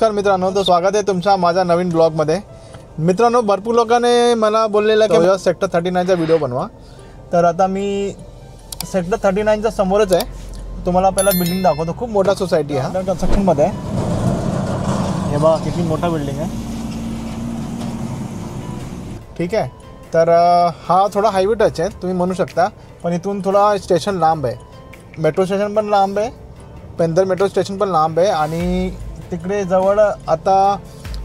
नमस्कार मित्रांनो, तो स्वागत आहे तुमच्या माझ्या नवीन ब्लॉगमध्ये। मित्रांनो, भरपूर लोकांनी मला बोललेलं की सेक्टर 39चा व्हिडिओ बनवा। तर आता मी सेक्टर 39च्या समोरच आहे। तुम्हाला पहिला बिल्डिंग दाखवतो। खूप मोठा सोसायटी आहे, अंडर कन्स्ट्रक्शनमध्ये आहे। हे बघा किती मोठा बिल्डिंग आहे, ठीक आहे। तर हा थोडा हायवे टच आहे तुम्ही म्हणू शकता, पण इथून थोडा स्टेशन लांब आहे। मेट्रो स्टेशन पण लांब आहे, पेंदर मेट्रो स्टेशन पण लांब आहे। आणि तिकडे जवळ आता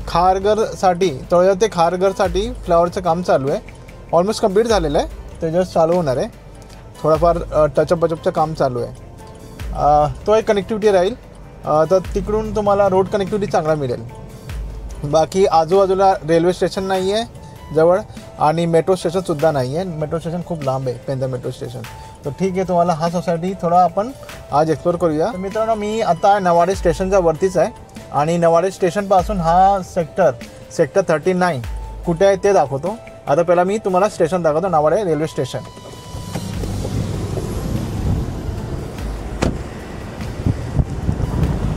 खारघरसाठी तळोजा ते खारघरसाठी फ्लावरचं काम चालू आहे। ऑलमोस्ट कंप्लीट झालेलं आहे, ते जस्ट चालू होणार आहे। थोडाफार टचअपचं काम चालू आहे। तो एक कनेक्टिव्हिटी राहील, तर तिकडून तुम्हाला रोड कनेक्टिव्हिटी चांगला मिळेल। बाकी आजूबाजूला रेल्वे स्टेशन नाही आहे जवळ, आणि मेट्रो स्टेशनसुद्धा नाही आहे। मेट्रो स्टेशन खूप लांब आहे, पेंदर मेट्रो स्टेशन। तर ठीक आहे, तुम्हाला हा सोसायटी थोडा आपण आज एक्सप्लोर करूया। तर मित्रांनो, मी आता नवाडे स्टेशनच्या वरतीच आहे, आणि नवाडे स्टेशनपासून हा सेक्टर 39 कुठे आहे ते दाखवतो। आता पहिला मी तुम्हाला स्टेशन दाखवतो, नवाडे रेल्वे स्टेशन।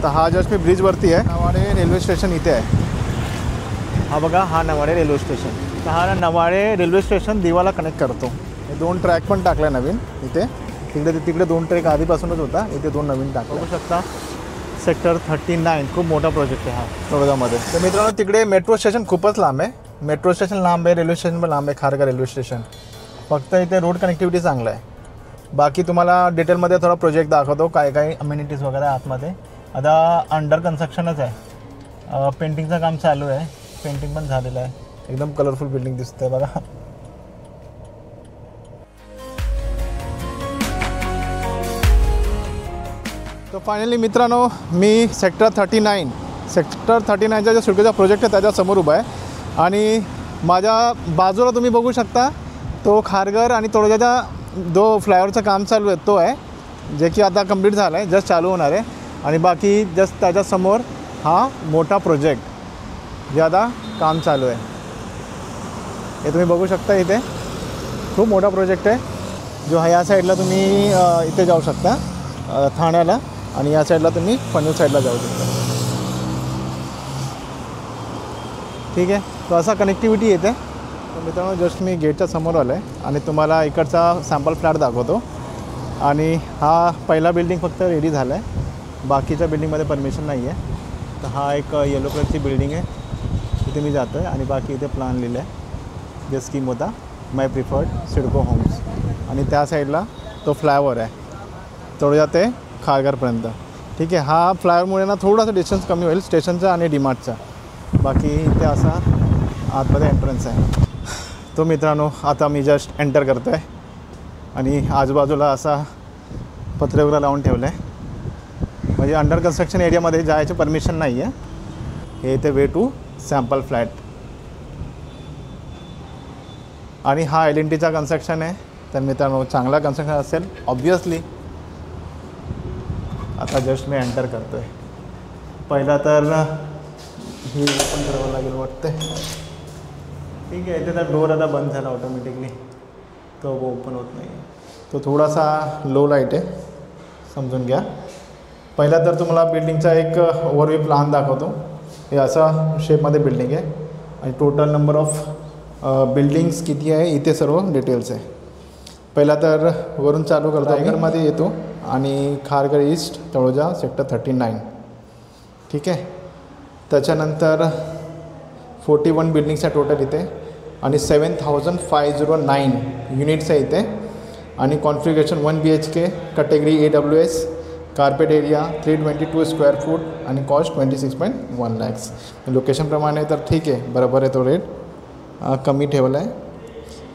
तर हा जस्ट मी ब्रिजवरती आहे, नवाडे रेल्वे स्टेशन इथे आहे। हा बघा, हा नवाडे रेल्वे स्टेशन। तर हा नवाडे रेल्वे स्टेशन दिवाला कनेक्ट करतो। हे 2 ट्रॅक पण टाकले नवीन इथे, तिकडे 2 ट्रॅक आधीपासूनच होता, इथे 2 नवीन टाकले। बघू शकता सेक्टर 39 खूप मोठा प्रोजेक्ट आहे हा तळोजामध्ये। तर मित्रांनो, तिकडे मेट्रो स्टेशन खूपच लांब आहे। मेट्रो स्टेशन लांब आहे, रेल्वे स्टेशन पण लांब आहे, खारघर रेल्वे स्टेशन। फक्त इथे रोड कनेक्टिव्हिटी चांगलं आहे। बाकी तुम्हाला डिटेलमध्ये थोडा प्रोजेक्ट दाखवतो, काय अम्युनिटीज वगैरे आतमध्ये। आता अंडर कन्स्ट्रक्शनच आहे, पेंटिंगचं काम चालू आहे, पेंटिंग पण झालेलं आहे। एकदम कलरफुल बिल्डिंग दिसते बघा। तर फायनली मित्रांनो, मी सेक्टर 39च्या जो सुडकेचा प्रोजेक्ट आहे त्याच्यासमोर उभा आहे। आणि माझ्या बाजूला तुम्ही बघू शकता तो खारघर आणि तळोजाचा जो फ्लायओव्हरचं काम चालू आहे तो आहे, जे की आता कंप्लीट झालं आहे, जस्ट चालू होणार आहे। आणि बाकी जस्ट त्याच्यासमोर हा मोठा प्रोजेक्ट जे आता काम चालू आहे, हे तुम्ही बघू शकता। इथे खूप मोठा प्रोजेक्ट आहे, जो या साईडला तुम्ही इथे जाऊ शकता ठाण्याला, आणि या साईडला तुम्ही पनवेल साईडला जाऊ शकता, ठीक आहे। तो असा कनेक्टिव्हिटी येते। तर मित्रांनो, जस्ट मी गेटच्या समोर आलो आहे, आणि तुम्हाला इकडचा सॅम्पल फ्लॅट दाखवतो। आणि हा पहिला बिल्डिंग फक्त रेडी झाला आहे, बाकीच्या बिल्डिंगमध्ये परमिशन नाही आहे। तर हा एक येलो कलरची बिल्डिंग आहे, तिथे मी जातो आहे। आणि बाकी इथे प्लॅन लिहिलं आहे, जे स्कीम होता माय प्रिफर्ड सिडको होम्स। आणि त्या साईडला तो फ्लायओव्हर आहे तळोजा ते खारघरपर्यंत, ठीक आहे। हा फ्लायओव्हरमुळे ना थोडासा डिस्टन्स कमी होईल स्टेशनचा आणि डीमार्टचा। बाकी इथे असा आतमध्ये एंट्रन्स आहे। तो मित्रांनो, आता मी जस्ट एंटर करतो आहे, आणि आजूबाजूला असा पत्रे वगैरे लावून ठेवलं आहे, म्हणजे अंडर कन्स्ट्रक्शन एरियामध्ये जायचं परमिशन नाही आहे। हे इथे वे टू सॅम्पल फ्लॅट। आणि हा LNTचा कन्स्ट्रक्शन आहे, तर मित्रांनो चांगला कन्स्ट्रक्शन असेल ऑब्वियसली। आता जस्ट मी एंटर करतो आहे। पहिला तर ही ओपन करावं लागेल वाटतं, ठीक आहे। इथे तर डोअर आता बंद झाला ऑटोमॅटिकली, तो ओपन होत नाही, तो थोडासा लो लाईट आहे, समजून घ्या। पहिला तर तुम्हाला बिल्डिंगचा एक ओव्हरव्ह्यू प्लॅन दाखवतो। हे असा शेपमध्ये बिल्डिंग आहे, आणि टोटल नंबर ऑफ बिल्डिंग्स किती आहे इथे सर्व डिटेल्स आहे। पहिला तर वरून चालू करतो, रायगडमध्ये येतो, आणि खारघर ईस्ट तळोजा सेक्टर 39, ठीक आहे। त्याच्यानंतर 41 बिल्डिंग्स आहे टोटल इथे, आणि 7509 युनिट्स आहे इथे। आणि configuration 1 BHK, category AWS, carpet area 322 square foot, आणि कॉस्ट 26.1 lakhs। लोकेशनप्रमाणे तर ठीक आहे, बरोबर आहे। तो रेट कमी ठेवला आहे,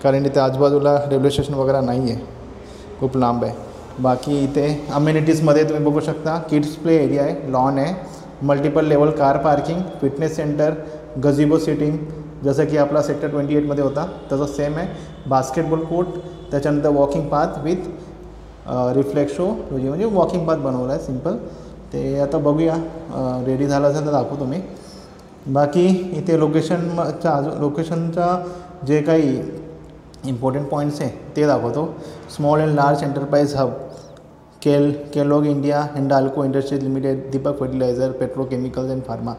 कारण इथे आजूबाजूला रेल्वे स्टेशन वगैरे नाही आहे, खूप लांब आहे। बाकी इथे अम्युनिटीजमध्ये तुम्ही बघू शकता, किड्स प्ले एरिया आहे, लॉन आहे, multiple level car parking, fitness centre, gazebo sitting, जसं की आपला सेक्टर 28मध्ये होता तसं सेम आहे। बास्केटबॉल कोर्ट, त्याच्यानंतर वॉकिंग पाथ विथ रिफ्लेक्शो, म्हणजे वॉकिंग पाथ बनवलं आहे सिम्पल। ते आता बघूया, रेडी झालं असेल तर दाखवतो मी। बाकी इथे लोकेशनचा जे काही इम्पॉर्टंट पॉईंट्स आहे ते दाखवतो। Small and large enterprise hub, Kellogg India, Hindalco Industries Limited, Deepak fertiliser, petrochemicals and pharma.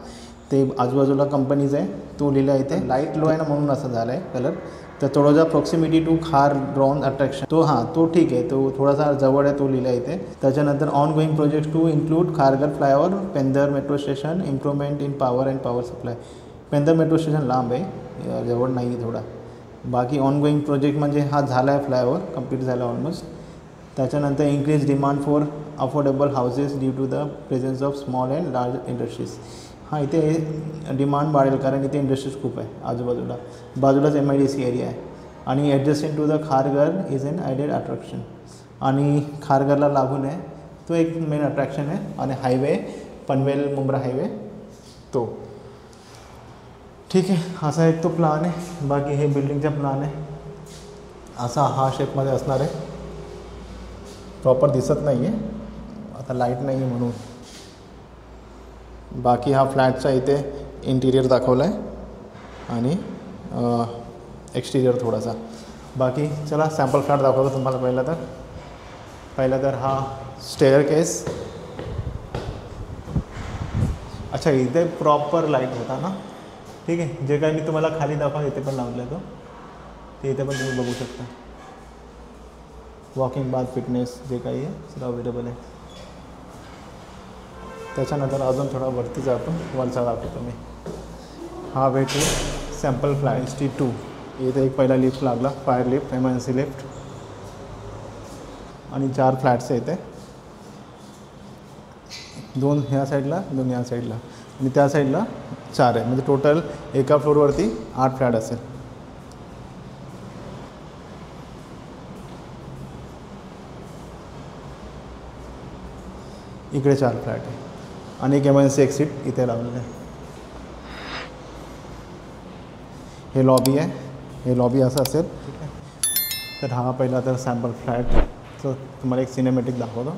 ते आजूबाजूला कंपनीज आहे तो लिहिला आहे इथे. लाईट लो आहे ना म्हणून असं झालं आहे कलर. तर थोडासा प्रॉक्सिमिटी टू खार ड्रोन अट्रॅक्शन तो तो ठीक आहे, तो थोडासा जवळ आहे तो लिहिला आहे इथे. त्याच्यानंतर ongoing project to include Kharghar flyover, Pendhar metro station, improvement in power and power supply. Pendhar metro station लांब आहे, जवळ नाही आहे थोडा. बाकी ऑन गोईंग प्रोजेक्ट म्हणजे हा झाला आहे फ्लायओव्हर, कंप्लीट झाला ऑलमोस्ट. त्याच्यानंतर increase demand for affordable houses due to the presence of small and large industries. इथे डिमांड वाढेल कारण इथे इंडस्ट्रीज खूप आहे आजूबाजूला. बाजूलाच MIDC एरिया आहे आणि adjusting to the Kharghar is an added attraction. आणि खारघरला लागून आहे तो एक मेन अट्रॅक्शन आहे. आणि हायवे पनवेल मुंब्रा हायवे तो ठीक आहे. असा एक तो प्लान आहे. बाकी हे बिल्डिंगचा प्लान आहे, असा हा शेपमध्ये असणार आहे. प्रॉपर दिसत नाही आहे आता, लाईट नाही आहे म्हणून. बाकी हा फ्लॅटचा इथे इंटिरियर दाखवला आहे आणि एक्सटिरियर थोडासा. बाकी चला सॅम्पल फ्लॅट दाखवतो तुम्हाला. पहिला तर हा स्टेअर केस. अच्छा, इथे प्रॉपर लाईट होता ना, ठीक आहे. जे काही मी तुम्हाला खाली दाखवा इथे पण लावलं आहे तो, ते इथे पण तुम्ही बघू शकता. वॉकिंग बाथ फिटनेस जे काही आहे सगळं अवेलेबल आहे. त्याच्यानंतर अजून थोडा वरती जातो, वरचा दाखवतो मी. हा भेटू सॅम्पल फ्लॅट ST2. इथे एक पहिला लिफ्ट लागला, फायर लिफ्ट, एमर्जन्सी लिफ्ट. आणि 4 फ्लॅट्स आहे इथे, 2 ह्या साईडला 2 ह्या साईडला आणि त्या साईडला 4 आहे. म्हणजे टोटल एका फ्लोअरवरती 8 फ्लॅट असेल. इकडे 4 फ्लॅट आहे आणि एक एमर्जन्सी एक्सिट इथे लावलेलं आहे. हे लॉबी आहे, हे लॉबी असं असेल, ठीक आहे. तर हा पहिला तर सॅम्पल फ्लॅट. तर तुम्हाला एक सिनेमॅटिक दाखवतो.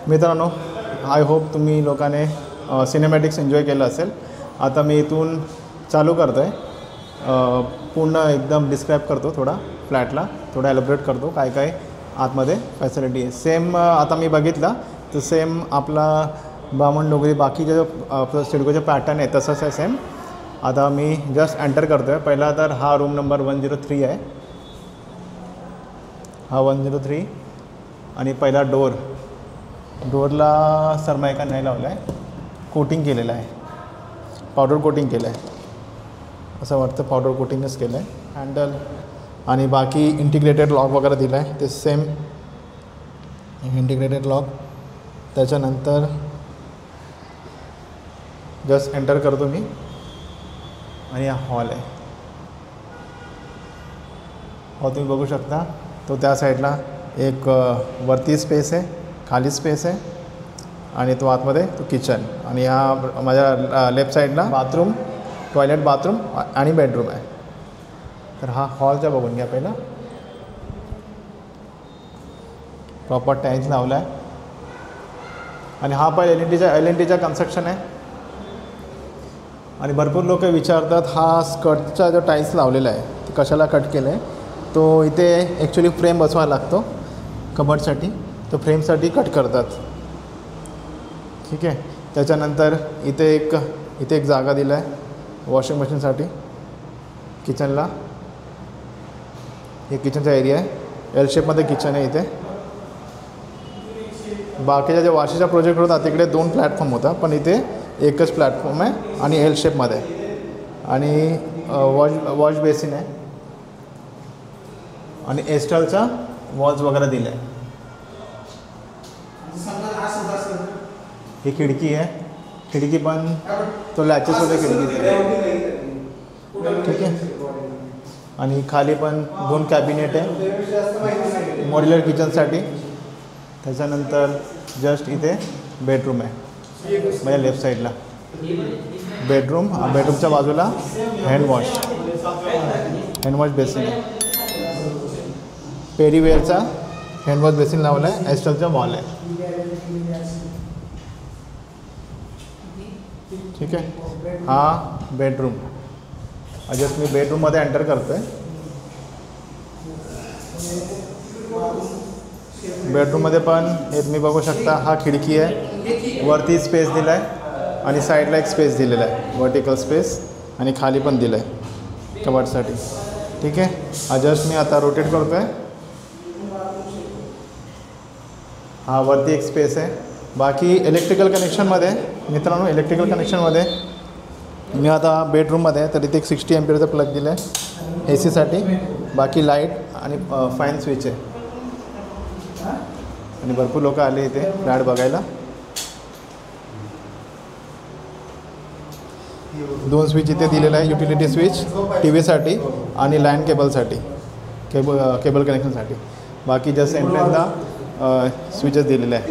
मित्रांनो, आय होप तुम्ही लोकांनी सिनेमॅटिक्स एन्जॉय केलं असेल. आता मी इथून चालू करतो आहे, पूर्ण एकदम डिस्क्राईब करतो थोडा फ्लॅटला, थोडा एलिब्रेट करतो काय काय आतमध्ये फॅसिलिटी आहे. सेम आता मी बघितला तर सेम आपला बामणडोंगरी बाकीचे जो सिडकोचे पॅटर्न आहे तसंच आहे सेम. आता मी जस्ट एंटर करतो आहे. पहिला तर हा रूम नंबर 103 आहे, हा 103. आणि पहिला डोरला सरमायका नाही लावला आहे, कोटिंग केलेलं आहे, पावडर कोटिंग केलं आहे असं वाटतं, पावडर कोटिंगच केलं आहे. हँडल आणि बाकी इंटिग्रेटेड लॉक वगैरे दिलं आहे ते सेम इंटिग्रेटेड लॉक. त्याच्यानंतर जस्ट एंटर करतो मी आणि हा हॉल आहे. हॉल तुम्ही बघू शकता, तो त्या साईडला एक वरती स्पेस आहे, खाली स्पेस आहे आणि तो आतमध्ये तो किचन. आणि हा माझ्या लेफ्ट साईडला बाथरूम, टॉयलेट, बाथरूम आणि बेडरूम आहे. तर हा हॉलचा बघून घ्या पहिला. प्रॉपर टाईल्स लावला आहे. आणि हा पण एल एन टीचा कन्स्ट्रक्शन आहे. आणि भरपूर लोक विचारतात हा स्कर्टचा जो टाईल्स लावलेला आहे ते कशाला कट केलं आहे. तो इथे ॲक्च्युली फ्रेम बसवायला लागतो कबर्डसाठी, तो फ्रेमसाठी कट करतात. ठीक आहे. त्याच्यानंतर इथे एक जागा दिला आहे वॉशिंग मशीनसाठी किचनला. हे किचनचा एरिया आहे. एल शेपमध्ये किचन आहे इथे. बाकीच्या जे वाशीचा प्रोजेक्ट होता तिकडे 2 प्लॅटफॉर्म होता, पण इथे एकच प्लॅटफॉर्म आहे आणि एल शेपमध्ये. आणि वॉश बेसिन आहे आणि एस्टलचा वॉल्स वगैरे दिला आहे. ही खिडकी आहे. खिडकी पण तो लॅचेसमध्ये खिडकी दिली आहे. ठीक आहे. आणि खाली पण 2 कॅबिनेट आहे मॉड्युलर किचनसाठी. त्याच्यानंतर जस्ट इथे बेडरूम आहे माझ्या लेफ्ट साईडला. बेडरूमच्या बाजूला हँडवॉश बेसिन आहे. पेरीवेअरचा हँडवॉश बेसिन लावला आहे. एस्टलचा वॉल आहे. ठीक आहे. हा बेडरूम. जस्ट मी बेडरूममध्ये एंटर करतो आहे. बेडरूममध्ये पण हे तुम्ही बघू शकता, हा खिडकी आहे. वरती स्पेस दिला आहे आणि साईडला एक स्पेस दिलेला आहे, वर्टिकल स्पेस. आणि खाली पण दिलं आहे कबर्डसाठी. ठीक आहे. हा जस्ट मी आता रोटेट करतो आहे. हा वरती एक स्पेस आहे. बाकी इलेक्ट्रिकल कनेक्शनमध्ये मित्रांनो, इलेक्ट्रिकल कनेक्शनमध्ये मी आता बेडरूममध्ये आहे तर इथे एक 60 एम्पियरचा प्लग दिला आहे AC साठी. बाकी लाईट आणि फॅन स्विच आहे. आणि भरपूर लोक आले इथे फ्लॅट बघायला. 2 स्विच इथे दिलेला आहे, युटिलिटी स्विच TV साठी आणि लँड केबलसाठी, केबल कनेक्शनसाठी. बाकी जस्ट एंट्रन्सला स्विचेस दिलेले आहे.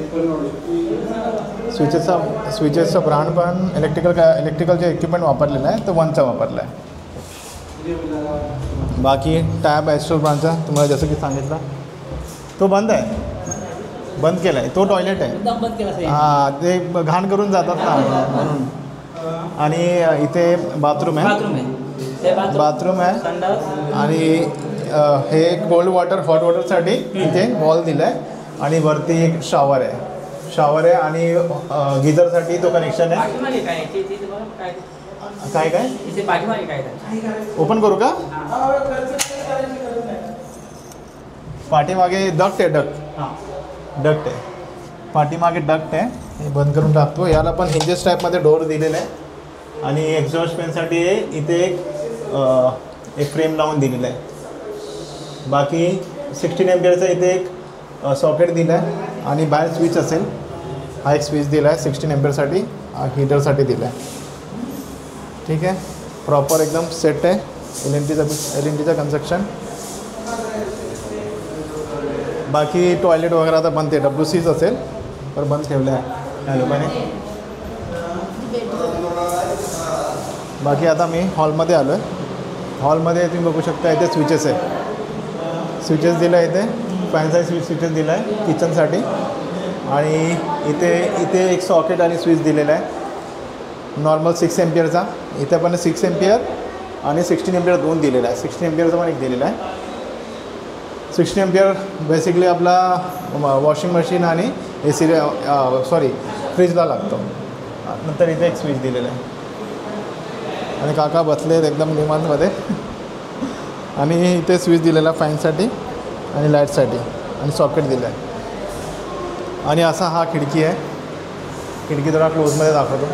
स्विचेसचा ब्रँड पण इलेक्ट्रिकल जे इक्विपमेंट वापरलेला आहे तो 1चा वापरला आहे. बाकी टॅब ॲस्ट्रल ब्रँडचा तुम्हाला जसं की सांगितलं तो बंद केला आहे. तो टॉयलेट आहे. हां, ते घाण करून जातात ना म्हणून. आणि इथे बाथरूम आहे आणि हे कोल्ड वॉटर हॉट वॉटरसाठी इथे वॉल दिला आहे. आणि वरती एक शॉवर आहे आणि गिझरसाठी तो कनेक्शन आहे. काय ओपन करू का? पाठीमागे डक्ट आहे. पाठीमागे डक्ट आहे. हे बंद करून टाकतो. याला पण हिंजेस टाईपमध्ये डोअर दिलेला आहे. आणि एक्झॉस्ट फॅनसाठी इथे एक फ्रेम लावून दिलेला आहे. बाकी 16 एम्पियरचा इथे एक सॉकेट दिला आहे. आणि बाहेर स्विच असेल, हा एक स्विच दिला आहे 16 एम्पियरसाठी, हीटरसाठी दिला आहे. ठीक आहे. प्रॉपर एकदम सेट आहे. एल एन टीचा कन्स्ट्रक्शन. बाकी टॉयलेट वगैरे आता बंद आहे, WCच असेल तर बंद ठेवलं आहे या लोकांनी. बाकी आता मी हॉलमध्ये आलो आहे. हॉलमध्ये तुम्ही बघू शकता इथे स्विचेस आहे. स्विचेस दिलं आहे इथे. फॅन साईज स्विचेस दिला आहे किचनसाठी. आणि इथे एक सॉकेट आणि स्विच दिलेला आहे नॉर्मल 6 एम्पियरचा. इथे पण 6 एम्पियर आणि 16 एम्पियर 2 दिलेला आहे. 16 एम्पियरचा पण एक दिलेला आहे. 16 एम्पियर बेसिकली आपला वॉशिंग मशीन आणि फ्रीजला लागतो. नंतर इथे एक स्विच दिलेला आहे. आणि काका बसले एकदम निवांतमध्ये. आणि इथे स्विच दिलेला फॅनसाठी आणि लाईटसाठी आणि सॉकेट दिलं आहे. आणि असा हा खिडकी आहे. खिडकी जरा क्लोजमध्ये दाखवतो.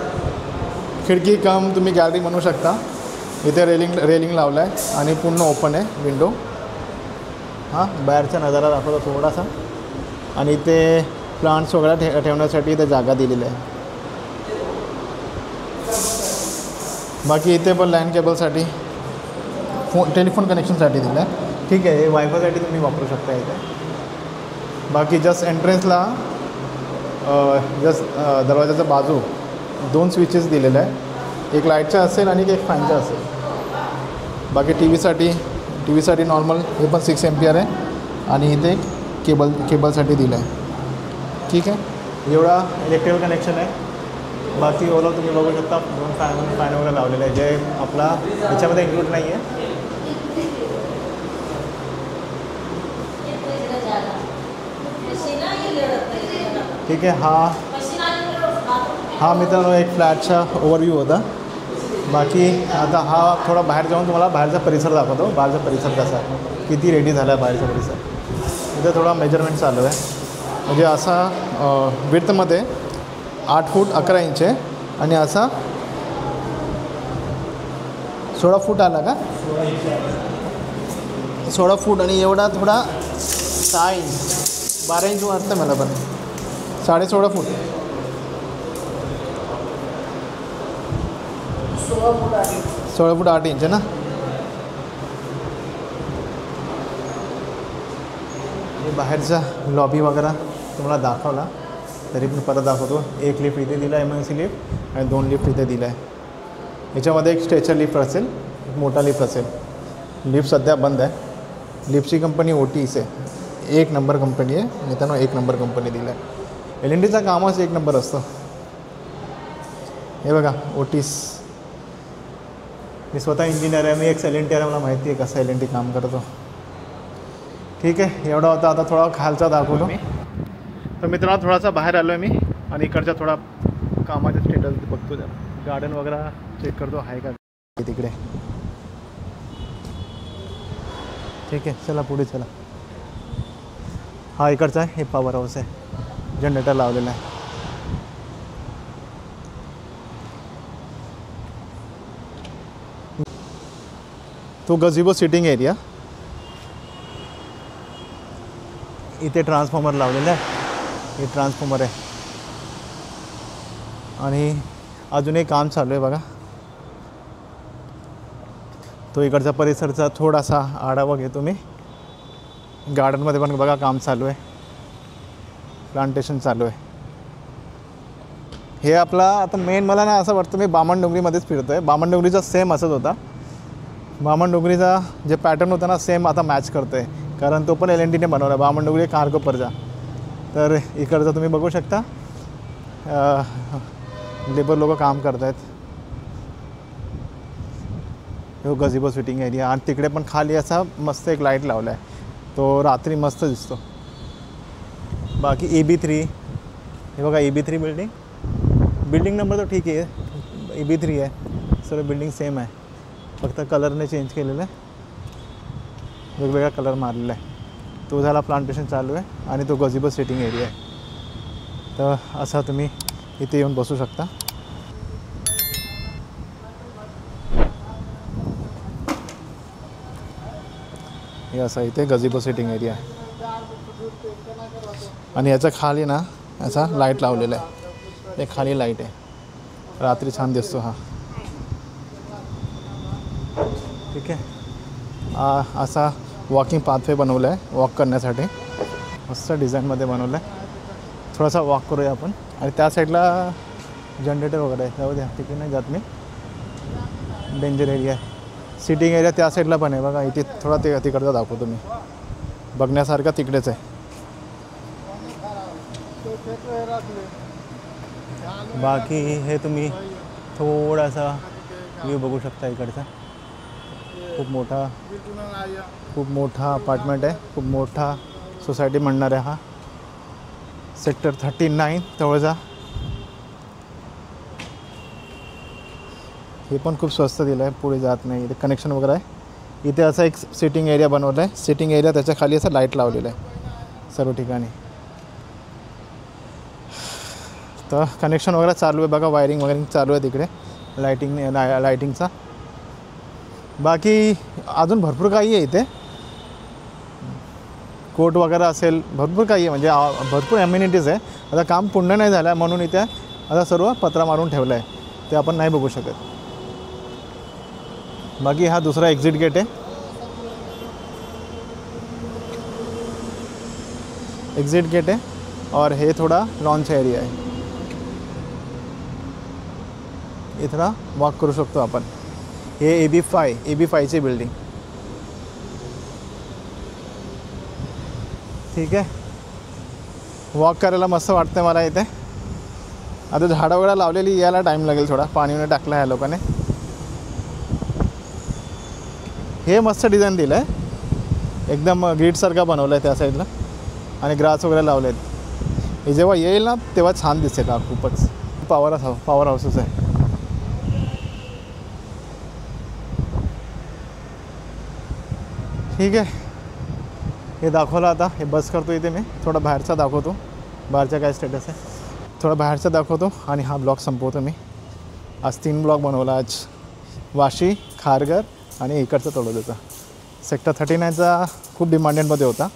खिडकी कम तुम्ही गॅलरी म्हणू शकता. इथे रेलिंग लावलं आहे आणि पूर्ण ओपन आहे विंडो. हां, बाहेरचा नजारा दाखवतो थोडासा. आणि इथे प्लांट्स वगैरे ठेवण्यासाठी इथे जागा दिलेली आहे. बाकी इथे पण लँड केबलसाठी टेलिफोन कनेक्शनसाठी दिलं आहे. ठीक आहे. हे वायफायसाठी तुम्ही वापरू शकता इथे. बाकी जस्ट एंट्रन्सला दरवाजाच्या बाजू 2 स्विचेस दिलेले आहे. एक लाईटचा असेल आणि एक फॅनचा असेल. बाकी टी व्हीसाठी नॉर्मल हे पण 6 एम्पियर आहे. आणि इथे एक केबलसाठी दिलं आहे. ठीक आहे, एवढा इलेक्ट्रिकल कनेक्शन आहे. बाकी ओव्हरऑल तुम्ही बघू शकता 2 फॅन वगैरे लावलेले आहे, जे आपला याच्यामध्ये इन्क्लूड नाही आहे. ठीक आहे, हा मित्रांनो एक फ्लॅटचा ओव्हरव्ह्यू होता. बाकी आता हा थोडा बाहेर जाऊन तुम्हाला बाहेरचा परिसर दाखवतो. बाहेरचा परिसर कसा आहे, किती रेडी झाला आहे बाहेरचा परिसर. इथे थोडा मेजरमेंट चालू आहे. म्हणजे असा विड्थमध्ये 8 फूट 11 इंच आहे आणि असा 16 फूट आला का, 16 फूट आणि एवढा थोडा 6 इंच 12 इंच वाटतं मला, पण 16.5 फूट 16 फूट 8 इंच आहे ना. बाहेरचा लॉबी वगैरे तुम्हाला दाखवला, तरी पण परत दाखवतो. एक लिफ्ट इथे दिला आहे, एमर्जन्सी लिफ्ट, आणि 2 लिफ्ट इथे दिला आहे. याच्यामध्ये एक स्ट्रेचर लिफ्ट असेल, एक मोठा लिफ्ट असेल. लिफ्ट सध्या बंद आहे. लिफ्टची कंपनी ओटीस आहे, 1 नंबर कंपनी आहे मित्रांनो, 1 नंबर कंपनी दिला आहे. LNTचा कामच 1 नंबर असतो. हे बघा ओटीस, मी स्वतः इंजिनियर आहे, मी एक LNT आहे, मला माहिती आहे कसं LNT काम करतो. ठीक आहे, एवढा होता. आता थोडा खालचा दाखवतो मी. तर मित्रांनो थोडासा बाहेर आलो आहे मी, आणि इकडचा थोडा कामाचा स्टेटस बघतो, गार्डन वगैरे चेक करतो आहे का तिकडे. ठीक आहे, चला पुढे चला. हा इकडचा आहे, हे पॉवर हाऊस आहे, जनरेटर लावलेला आहे. तो गझिबो सिटिंग एरिया. इथे ट्रान्सफॉर्मर लावलेला आहे, हे ट्रान्सफॉर्मर आहे. आणि अजून एक काम चालू आहे बघा. तो इकडचा परिसरचा थोडासा आढावा घेतो मी. गार्डनमध्ये पण बघा काम चालू आहे, प्लांटेशन चालू आहे. हे आपला आता मेन मला ना असं वाटतं मी बामणडोंगरीमध्येच फिरतो आहे. बामणडोंगरीचा सेम असंच होता. बामणडोंगरीचा जे पॅटर्न होता ना सेम आता मॅच करतो आहे, कारण तो पण LNTने बनवला. बामणडोंगरी कार्गोपरचा. तर इकडचा तुम्ही बघू शकता लेबर लोक काम करत आहेत. हो गझिबो सिटिंग एरिया. आणि तिकडे पण खाली असा मस्त एक लाईट लावला आहे, तो रात्री मस्त दिसतो. बाकी EB3, हे बघा EB3 बिल्डिंग नंबर तर ठीक आहे, EB3 आहे. सर्व बिल्डिंग सेम आहे, फक्त कलरने चेंज केलेलं आहे, वेगवेगळा कलर मारलेला आहे. तो झाला प्लांटेशन चालू आहे, आणि तो गझिबो सिटिंग एरिया आहे. तर असा तुम्ही इथे येऊन बसू शकता. हे असं इथे गझिबो सिटिंग एरिया आहे. आणि याच्या खाली ना असा लाईट लावलेला आहे, ते खाली लाईट आहे, रात्री छान दिसतो हा. ठीक आहे, असा वॉकिंग पाथवे बनवला आहे वॉक करण्यासाठी, मस्त डिझाईनमध्ये बनवलं आहे. थोडासा वॉक करूया आपण. आणि त्या साईडला जनरेटर वगैरे आहे, जाऊ द्या तिकडे नाही जात मी, डेंजर एरिया आहे. सिटिंग एरिया त्या साईडला पण आहे बघा, इथे थोडा तिकडचा दाखवतो मी, बघण्यासारखा तिकडेच आहे. बाकी हे तुम्ही थोडासा व्ह्यू बघू शकता इकडचा. खूप मोठा अपार्टमेंट आहे, खूप मोठा सोसायटी म्हणणार आहे हा. सेक्टर 39 तळोजा. हे पण खूप स्वस्त दिलं आहे, पुढे जात नाही. इथे कनेक्शन वगैरे आहे. इथे असा एक सिटिंग एरिया बनवला आहे. सिटिंग एरिया त्याच्या खाली असं लाईट लावलेलं आहे सर्व ठिकाणी. तर कनेक्शन वगैरे चालू आहे बघा, वायरिंग चालू आहे तिकडे लाईटिंगचा. बाकी अजून भरपूर काही आहे इथे, कोर्ट वगैरे असेल, भरपूर काही आहे, म्हणजे भरपूर ॲम्युनिटीज आहे. आता काम पूर्ण नाही झालं म्हणून इथे आता सर्व पत्रा मारून ठेवलं आहे, ते आपण नाही बघू शकत. बाकी हा दुसरा एक्झिट गेट आहे. एक्झिट गेट आहे. और हे थोडा लॉन्च एरिया आहे, इथं वॉक करू शकतो आपण. हे AB5ची बिल्डिंग. ठीक आहे. वॉक करायला मस्त वाटतं मला इथे. आता झाडं वगैरे लावलेली, यायला टाईम लागेल थोडा. पाणी वगैरे टाकलं ह्या लोकांनी. हे मस्त डिझाईन दिलं आहे, एकदम ग्रीडसारखा बनवलं आहे त्या साईडला आणि ग्रास वगैरे लावले आहेत. हे जेव्हा येईल ना तेव्हा छान दिसेल का. खूपच पॉवर हाऊसच आहे. ठीक आहे, हे दाखवलं. आता हे बस करतो इथे मी. थोडा बाहेरचा दाखवतो, बाहेरचा काय स्टेटस आहे थोडा बाहेरचा दाखवतो आणि हा ब्लॉग संपवतो मी. आज 3 ब्लॉग बनवला. आज वाशी, खारघर आणि इकडचा तळोजाचा. सेक्टर 39चा खूप डिमांडेडमध्ये होता,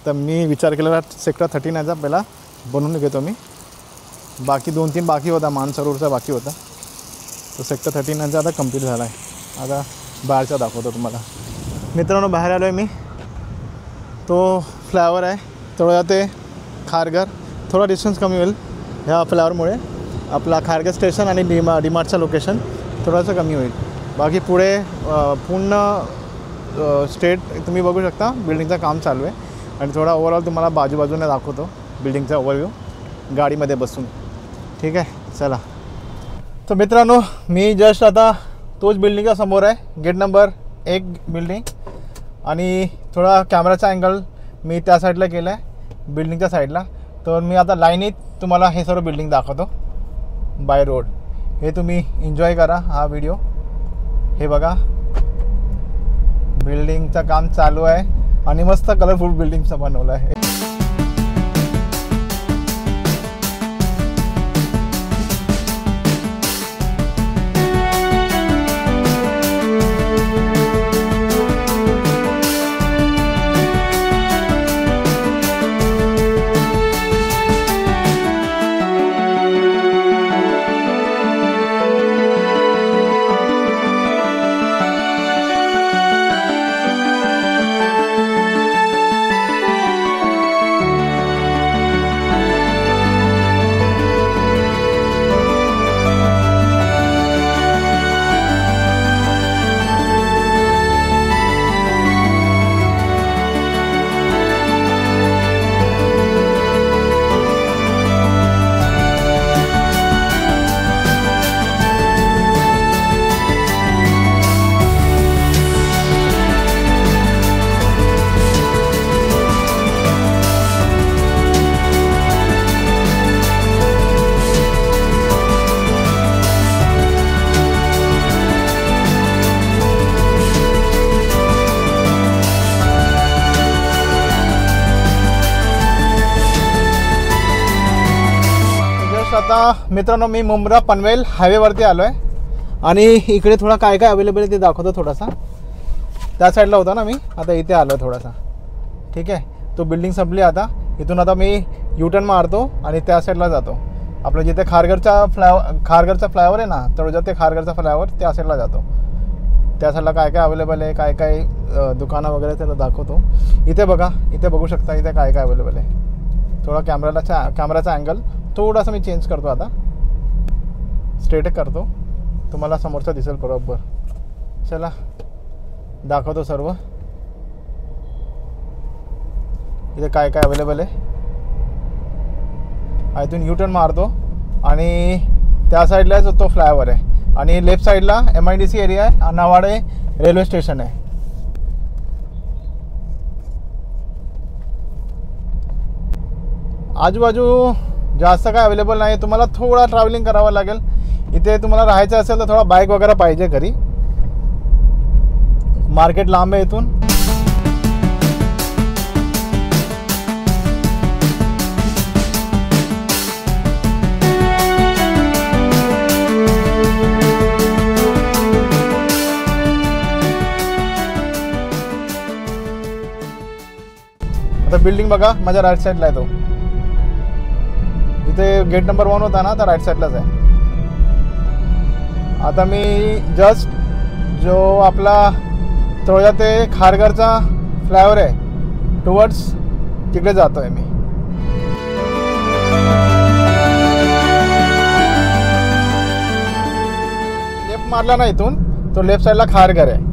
तर मी विचार केलेला सेक्टर 39चा पहिला बनवून घेतो मी. बाकी 2-3 बाकी होता, मानसरोवरचा बाकी होता. तो सेक्टर 39चा आता कंप्लीट झाला आहे. आता बाहेरचा दाखवतो तुम्हाला. मित्रांनो, बाहेर आलो आहे मी. तो फ्लायओव्हर आहे तळोजा ते खारघर. थोडा डिस्टन्स कमी होईल ह्या फ्लायओव्हरमुळे. आपला खारघर स्टेशन आणि डीमार्टचं लोकेशन थोडंसं कमी होईल. बाकी पुढे पूर्ण स्टेट तुम्ही बघू शकता. बिल्डिंगचं काम चालू आहे आणि थोडा ओव्हरऑल तुम्हाला बाजूबाजूने दाखवतो बिल्डिंगचा ओव्हरव्ह्यू गाडीमध्ये बसून. ठीक आहे, चला. तर मित्रांनो, मी जस्ट आता तोच बिल्डिंगच्या समोर आहे, गेट नंबर 1 बिल्डिंग. आणि थोडा कॅमेराचा अँगल मी त्या साईडला केला आहे, बिल्डिंगच्या साईडला. तर मी आता लाईनीत तुम्हाला हे सर्व बिल्डिंग दाखवतो बाय रोड. हे तुम्ही एन्जॉय करा हा व्हिडिओ. हे बघा, बिल्डिंगचं काम चालू आहे आणि मस्त कलरफुल बिल्डिंगचं बनवलं आहे. आता मित्रांनो, मी मुंब्रा पनवेल हायवेवरती आलो आहे आणि इकडे थोडा काय काय अवेलेबल आहे ते दाखवतो. थोडासा त्या साईडला होता ना मी, आता इथे आलो आहे थोडासा. ठीक आहे, तो बिल्डिंग संपली. आता इथून आता मी युटर्न मारतो आणि त्या साईडला जातो. आपलं जिथे खारघरचा फ्लायओव्हर आहे ना, तळोजा ते खारघरचा फ्लायओव्हर, त्या साईडला जातो. त्या साईडला काय काय अवेलेबल आहे, काय काय दुकानं वगैरे त्याला दाखवतो. इथे बघा, इथे बघू शकता इथे काय काय अवेलेबल आहे. थोडा कॅमेराचा अँगल थोडासा मी चेंज करतो. आता स्ट्रेट करतो, तुम्हाला समोरचा दिसेल बरोबर. चला दाखवतो सर्व इथे काय काय अवेलेबल आहे. इथून युटर्न मारतो आणि त्या साईडलाच तो फ्लायओव्हर आहे आणि लेफ्ट साईडला MIDC एरिया आहे, नवाडे रेल्वे स्टेशन आहे. आजूबाजू जास्त काय अवेलेबल नाही, तुम्हाला थोडा ट्रॅव्हलिंग करावं लागेल. इथे तुम्हाला राहायचं असेल तर थोडा बाईक वगैरे पाहिजे घरी. मार्केट लांब आहे इथून. आता बिल्डिंग बघा, माझ्या राईट साईडला आहे तो. जिथे गेट नंबर 1 होता ना, तर राईट साईडलाच आहे. आता मी जस्ट जो आपला तळोजा ते खारघरचा फ्लायओव्हर आहे टुवर्ड्स तिकडे जातो आहे मी. लेफ्ट मारला ना इथून, तो लेफ्ट साईडला खारघर आहे.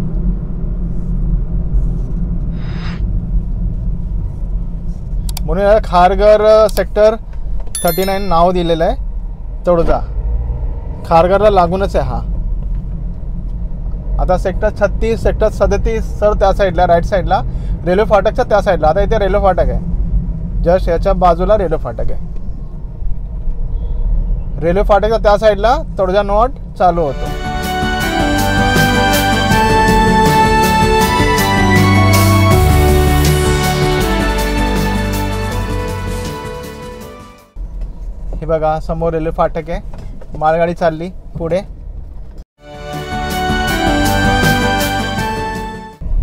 म्हणून याला खारघर सेक्टर 39 नाव दिलेलं आहे. तळोजा खारघरला लागूनच आहे हा. आता सेक्टर 36 सेक्टर 37 सर त्या साईडला राईट साईडला रेल्वे फाटकच्या त्या साईडला. आता इथे रेल्वे फाटक आहे, जस्ट याच्या बाजूला रेल्वे फाटक आहे. रेल्वे फाटकच्या त्या साईडला तळोजा नॉट चालू होतो. हे बघा समोर रेल्वे फाटक आहे, मालगाडी चालली पुढे.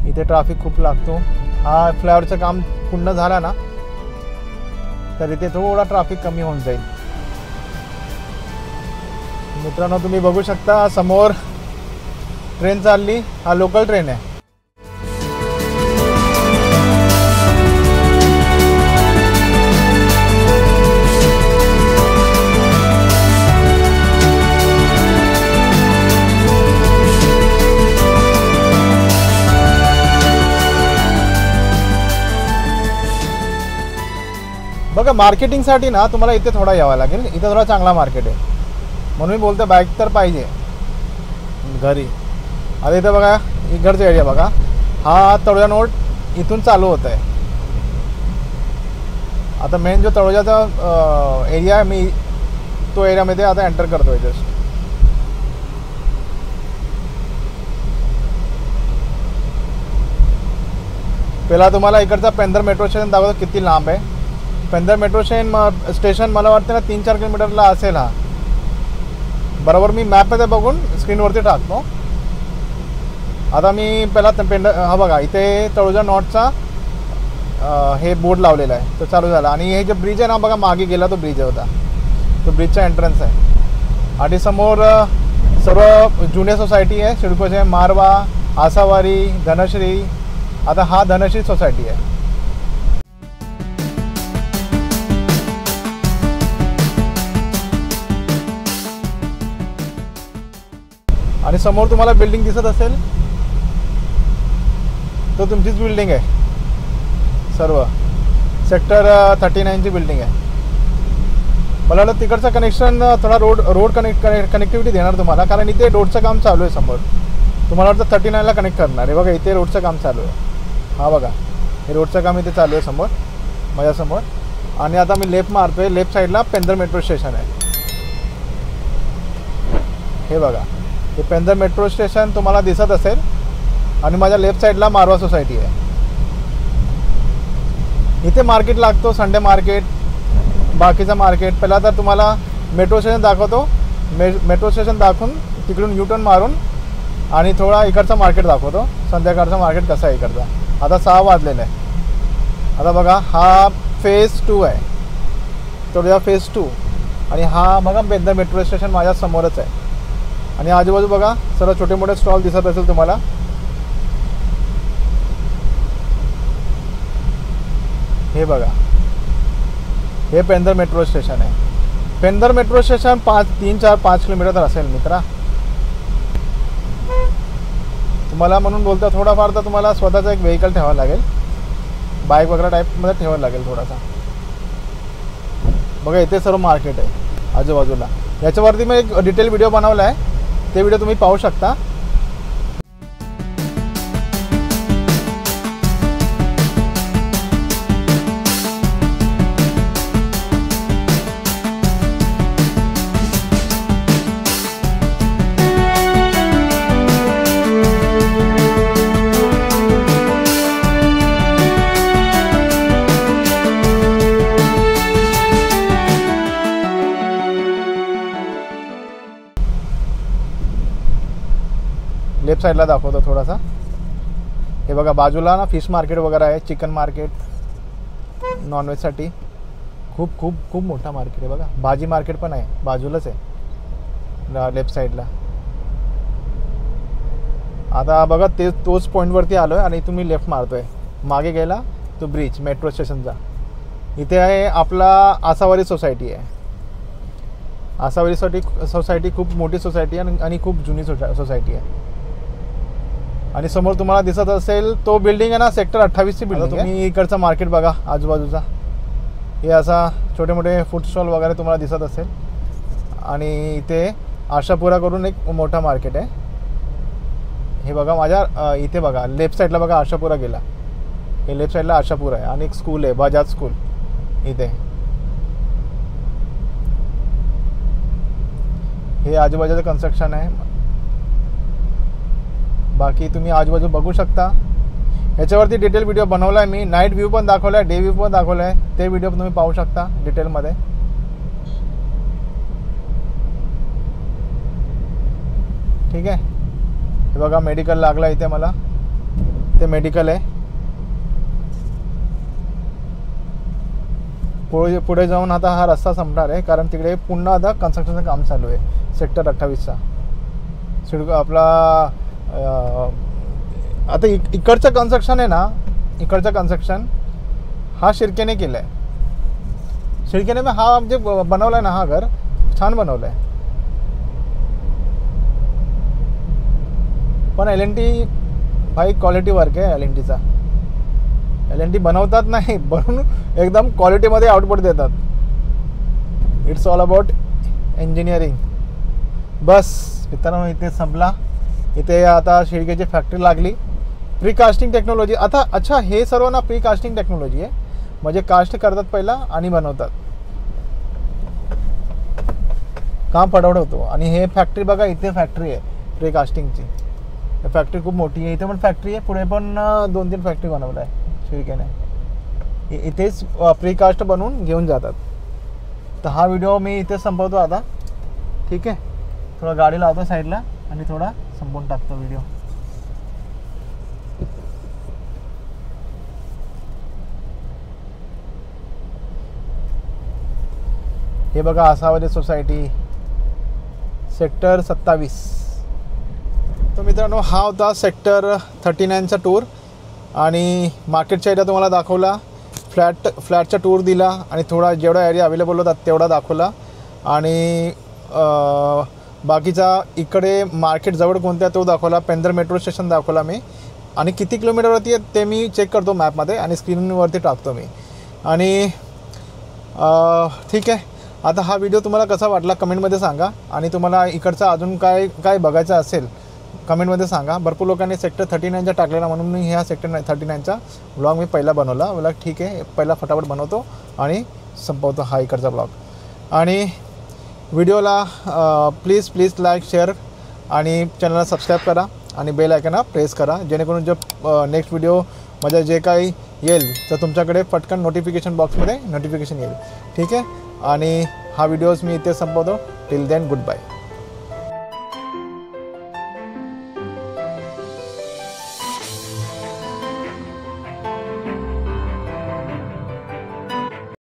इथे ट्रॅफिक खूप लागतो. हा फ्लायओव्हरचं काम पूर्ण झाला ना तर इथे थोडा ट्रॅफिक कमी होऊन जाईल. मित्रांनो तुम्ही बघू शकता समोर ट्रेन चालली. हा लोकल ट्रेन आहे. बघा मार्केटिंगसाठी ना तुम्हाला इथे थोडा यावं लागेल. इथे थोडा चांगला मार्केट आहे म्हणून मी बोलतो बाईक तर पाहिजे घरी. आता इथं बघा इकडचा एरिया बघा, हा तळोजा नोट इथून चालू होत आहे. आता मेन जो तळोजाचा एरिया आहे मी तो एरियामध्ये आता एंटर करतोय जस्ट. पहिला तुम्हाला इकडचा पेंदर मेट्रो स्टेशन दाखवतो किती लांब आहे. पेंदर मेट्रो स्टेशन मला वाटतं ना 3-4 किलोमीटरला असेल हा. बरोबर मी मॅपमध्ये बघून स्क्रीनवरती टाकतो. आता मी पहिला हा बघा इथे तळोजा नॉटचा हे बोर्ड लावलेला आहे तो चालू झाला. आणि हे जे ब्रिज आहे ना बघा मागे गेला तो ब्रिज होता, तो ब्रिजचा एंट्रन्स आहे. आणि समोर सर्व जुन्या सोसायटी आहे. सिडकोचे मारवा, आसावारी, धनश्री. आता हा धनश्री सोसायटी आहे. आणि समोर तुम्हाला बिल्डिंग दिसत असेल तो तुमचीच बिल्डिंग आहे. सर्व सेक्टर 39 ची बिल्डिंग आहे. मला वाटतं तिकडचं कनेक्शन थोडा रोड कनेक्टिव्हिटी देणार तुम्हाला, कारण इथे रोडचं काम चालू आहे समोर. तुम्हाला वाटतं 39ला कनेक्ट करणार आहे. बघा इथे रोडचं काम चालू आहे. हा बघा हे रोडचं काम इथे चालू आहे समोर माझ्यासमोर. आणि आता मी लेफ्ट मारतोय. लेफ्ट साईडला पेंदर मेट्रो स्टेशन आहे. हे बघा हे पेंदर मेट्रो स्टेशन तुम्हाला दिसत असेल. आणि माझ्या लेफ्ट साईडला मारवा सोसायटी आहे. इथे मार्केट लागतो, संडे मार्केट, बाकीचं मार्केट. पहिला तर तुम्हाला मेट्रो स्टेशन दाखवतो. मेट्रो स्टेशन दाखवून तिकडून U-टर्न मारून आणि थोडा इकडचा मार्केट दाखवतो. संध्याकाळचा मार्केट कसा आहे इकडचा. आता 6 वाजलेलं आहे. आता बघा हा फेज 2 आहे, तळोजा फेज 2. आणि हा बघा पेंदर मेट्रो स्टेशन माझ्या समोरच आहे. आणि आजूबाजू बघा सर्व छोटे मोठे स्टॉल दिसत असेल तुम्हाला. हे बघा हे पेंदर मेट्रो स्टेशन आहे. पेंदर मेट्रो स्टेशन 3-4-5 किलोमीटर असेल मित्रा. तुम्हाला म्हणून बोलता थोडाफार तर तुम्हाला स्वतःचा एक व्हेकल ठेवावं लागेल, बाईक वगैरे टाईपमध्ये ठेवावं लागेल थोडासा. बघा इथे सर्व मार्केट आहे आजूबाजूला. याच्यावरती मी एक डिटेल व्हिडिओ बनवला आहे, ते व्हिडिओ तुम्ही पाहू शकता. लेफ्ट साईडला दाखवतो थोडासा. हे बघा बाजूला ना फिश मार्केट वगैरे आहे, चिकन मार्केट, नॉनव्हेजसाठी खूप खूप खूप मोठा मार्केट आहे. बघा भाजी मार्केट पण आहे बाजूलाच आहे लेफ्ट साईडला. आता बघा तोच पॉईंटवरती आलो आहे आणि तुम्ही लेफ्ट मारतो आहे. मागे गेला तो ब्रिज मेट्रो स्टेशनचा. इथे आहे आपला आसावारी सोसायटी आहे. आसावारी सोसायटी खूप मोठी सोसायटी आहे आणि खूप जुनी सोसायटी आहे. आणि समोर तुम्हाला दिसत असेल तो बिल्डिंग आहे ना सेक्टर 28 ची बिल्डिंग आहे. तुम्ही इकडचा मार्केट बघा आजूबाजूचा हे असा छोटे मोठे फूड स्टॉल वगैरे तुम्हाला दिसत असेल. आणि इथे आशापुरा करून एक मोठा मार्केट आहे. हे बघा माझ्या इथे बघा लेफ्ट साईडला बघा आशापुरा गेला. हे लेफ्ट साईडला आशापुरा आहे आणि एक स्कूल आहे बजाज स्कूल इथे. हे आजूबाजूचं कन्स्ट्रक्शन आहे. बाकी तुम्ही आजूबाजू बघू शकता. याच्यावरती डिटेल व्हिडिओ बनवला आहे मी. नाईट व्ह्यू पण दाखवला आहे, डे व्ह्यू पण दाखवला आहे. ते व्हिडिओ तुम्ही पाहू शकता डिटेलमध्ये. ठीक आहे. हे बघा मेडिकल लागला इथे मला. ते मेडिकल आहे. पुढे जाऊन आता हा रस्ता संपणार आहे कारण तिकडे पुन्हा आता कन्स्ट्रक्शनचं काम चालू आहे सेक्टर 28चा. आपला आता इकडचं कन्स्ट्रक्शन आहे ना, इकडचं कन्स्ट्रक्शन हा शिर्केने केलं आहे. शिर्केने हा जे बनवला आहे ना हा घर छान बनवलं आहे. पण LNT भाई क्वालिटी वर्क आहे LNTचा. LNT बनवतात नाही, बनवून एकदम क्वालिटीमध्ये आउटपुट देतात. It's all about engineering. बस मित्रांनो इथे संपला. इथे आता शिर्केची फॅक्टरी लागली. प्रीकास्टिंग टेक्नॉलॉजी आता. अच्छा हे सर्व ना प्रीकास्टिंग टेक्नॉलॉजी आहे. म्हणजे कास्ट करतात पहिला आणि बनवतात. काम पटवड होतो. आणि हे फॅक्टरी बघा इथे फॅक्टरी आहे प्रीकास्टिंगची. फॅक्टरी खूप मोठी आहे. इथे पण फॅक्टरी आहे. पुढे पण 2-3 फॅक्टरी बनवल्या आहे शिर्केने. इथेच प्रीकास्ट बनवून घेऊन जातात. तर हा व्हिडिओ मी इथे संपवतो आता. ठीक आहे. थोडा गाडी लावतो साईडला आणि थोडा संपवून टाकतो व्हिडिओ. हे बघा आसावरी सोसायटी सेक्टर 27. तर मित्रांनो हा होता सेक्टर 39चा टूर. आणि मार्केटच्या एरिया तुम्हाला दाखवला. फ्लॅटचा टूर दिला आणि थोडा जेवढा एरिया अवेलेबल होता तेवढा दाखवला. आणि बाकीचा इकडे मार्केट जवळ कोणत्या तो दाखवला. पेंदर मेट्रो स्टेशन दाखवला मी. आणि किती किलोमीटरवरती आहे ते मी चेक करतो मॅपमध्ये आणि स्क्रीनवरती टाकतो मी. आणि ठीक आहे. आता हा व्हिडिओ तुम्हाला कसा वाटला कमेंटमध्ये सांगा. आणि तुम्हाला इकडचा अजून काय बघायचं असेल कमेंटमध्ये सांगा. भरपूर लोकांनी सेक्टर 39चा टाकलेला म्हणून मी ह्या सेक्टर 39चा ब्लॉग मी पहिला बनवला. मला ठीक आहे पहिला फटाफट बनवतो आणि संपवतो हा इकडचा ब्लॉग. आणि व्हिडिओला प्लीज लाईक शेअर आणि चॅनलला सबस्क्राईब करा आणि बेल आयकॉनला प्रेस करा जेणेकरून जब नेक्स्ट व्हिडिओ म्हणजे जे काही येईल तर तुमच्याकडे पटकन नोटिफिकेशन बॉक्समध्ये नोटिफिकेशन येईल. ठीक आहे. आणि हा व्हिडिओज मी इथे संपवतो. Till then good bye.